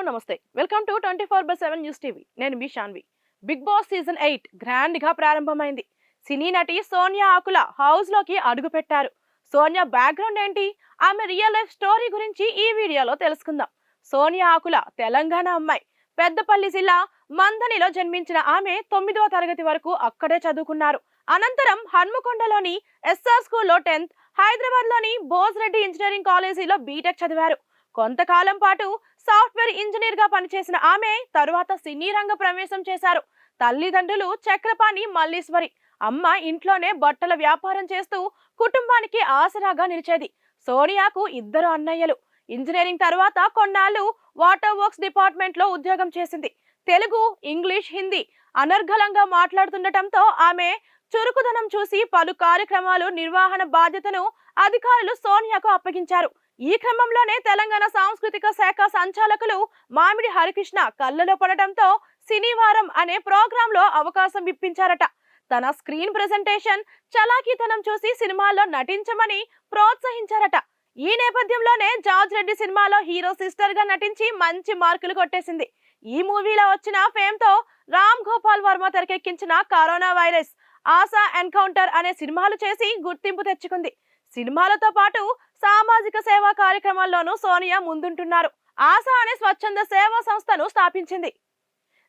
నమస్తే. Welcome to 24/7 news TV. నేను మీ Shanvi. Bigg Boss season 8 grand గా ప్రారంభమైంది. సినీ నటి సోనియా ఆకుల హౌస్ లోకి అడుగు పెట్టారు. సోనియా బ్యాక్గ్రౌండ్ ఏంటి, ఆమె రియల్ లైఫ్ స్టోరీ గురించి ఈ వీడియోలో తెలుసుకుందాం. సోనియా ఆకుల తెలంగాణ అమ్మాయి. పెద్దపల్లి జిల్లా మందనిలో జన్మించిన ఆమె 9వ తరగతి వరకు అక్కడే చదువుకున్నారు. అనంతరం హన్మకొండలోని ఎస్ఆర్ స్కూల్లో 10th, హైదరాబాద్ లోని బోస్ రెడ్డి ఇంజనీరింగ్ కాలేజీలో బీటెక్ చదివారు. కొంతకాలం పాటు సాఫ్ట్వేర్ ఇంజనీర్ గా పనిచేసిన ఆమె తరువాత సినీ రంగ ప్రవేశం చేశారు. తల్లిదండ్రులు చక్రపాణి మల్లీశ్వరి. అమ్మ ఇంట్లోనే బట్టల వ్యాపారం చేస్తూ కుటుంబానికి ఆసరాగా నిలిచేది. సోనియాకు 2 అన్నయ్యలు. ఇంజనీరింగ్ తర్వాత కొన్నాళ్లు వాటర్ వర్క్స్ డిపార్ట్మెంట్ లో ఉద్యోగం చేసింది. తెలుగు, ఇంగ్లీష్, హిందీ అనర్గళంగా మాట్లాడుతుండటంతో ఆమె చురుకుదనం చూసి పలు కార్యక్రమాలు నిర్వహణ బాధ్యతను అధికారులు సోనియాకు అప్పగించారు. ఈ క్రమంలోనే తెలంగాణ సాంస్కృతిక శాఖ సంచాలకులు మామిడి హరికృష్ణ కళ్ళలో పడటంతో సినీవారం అనే ప్రోగ్రామ్ లో అవకాశం ఇప్పించారట. తన స్క్రీన్ ప్రెజెంటేషన్, చలాకీతనం చూసి సినిమాల్లో నటించమని ప్రోత్సహించారట. ఈ నేపథ్యంలోనే జార్జ్ రెడ్డి సినిమాలో హీరో సిస్టర్ గా నటించి మంచి మార్కులు కొట్టేసింది. ఈ మూవీలో వచ్చిన ఫేమ్ తో రామ్ గోపాల్ వర్మ తెరకెక్కించిన కరోనా వైరస్, ఆశా ఎన్కౌంటర్ అనే సినిమాలు చేసి గుర్తింపు తెచ్చుకుంది. సినిమాలతో పాటు సామాజిక సేవా కార్యక్రమాల్లోనూ సోనియా ముందుంటున్నారు. ఆశా అనే స్వచ్ఛంద సేవా సంస్థను స్థాపించింది.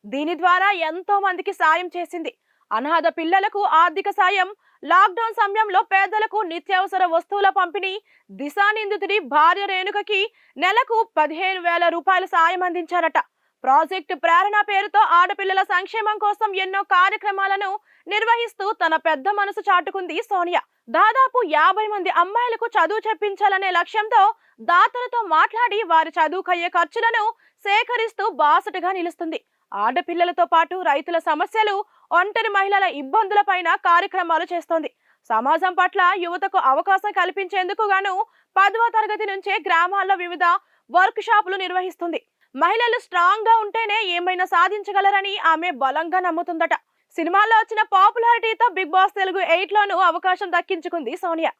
దీని ద్వారా ఎంతో మందికి సాయం చేసింది. అనాథ పిల్లలకు ఆర్థిక సాయం, లాక్డౌన్ సమయంలో పేదలకు నిత్యావసర వస్తువుల పంపిణీ, దిశా నిందితుడి భార్య రేణుకకి నెలకు 15,000 రూపాయల సాయం అందించారట. ప్రాజెక్టు ప్రేరణ పేరుతో ఆడపిల్లల సంక్షేమం కోసం ఎన్నో కార్యక్రమాలను నిర్వహిస్తూ తన పెద్ద మనసు చాటుకుంది సోనియా. దాదాపు 50 మంది అమ్మాయిలకు చదువు చెప్పించాలనే లక్ష్యంతో దాతలతో మాట్లాడి వారి చదువుకయ్యే ఖర్చులను సేకరిస్తూ బాసటగా నిలుస్తుంది. ఆడపిల్లలతో పాటు రైతుల సమస్యలు, ఒంటరి మహిళల ఇబ్బందులపైన కార్యక్రమాలు చేస్తోంది. సమాజం పట్ల యువతకు అవకాశం కల్పించేందుకు గాను 10వ తరగతి నుంచే గ్రామాల్లో వివిధ వర్క్ షాపులు నిర్వహిస్తుంది. మహిళలు స్ట్రాంగ్ గా ఉంటేనే ఏమైనా సాధించగలరని ఆమె బలంగా నమ్ముతుందట. సినిమాల్లో వచ్చిన పాపులారిటీతో బిగ్ బాస్ తెలుగు 8 లోనూ అవకాశం దక్కించుకుంది సోనియా.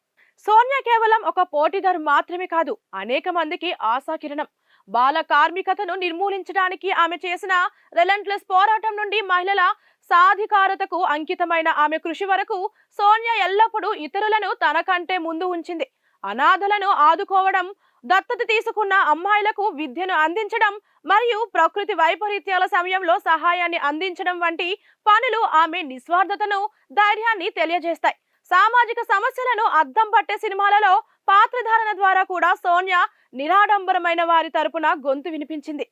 సోనియా కేవలం ఒక పోటీదారు మాత్రమే కాదు, అనేక మందికి ఆశాకిరణం. బాల కార్మికతను నిర్మూలించడానికి ఆమె చేసిన రెలెంట్లెస్ పోరాటం నుండి మహిళల సాధికారతకు అంకితమైన ఆమె కృషి వరకు సోనియా ఎల్లప్పుడూ ఇతరులను తన కంటే ముందు ఉంచింది. అనాథలను ఆదుకోవడం, దత్తత తీసుకున్న అమ్మాయిలకు విద్యను అందించడం మరియు ప్రకృతి వైపరీత్యాల సమయంలో సహాయాన్ని అందించడం వంటి పనులు ఆమె నిస్వార్థతను, ధైర్యాన్ని తెలియజేస్తాయి. సామాజిక సమస్యలను అద్దం పట్టే సినిమాలలో పాత్రధారణ ద్వారా కూడా సోనియా నిరాడంబరమైన వారి తరపున గొంతు వినిపించింది.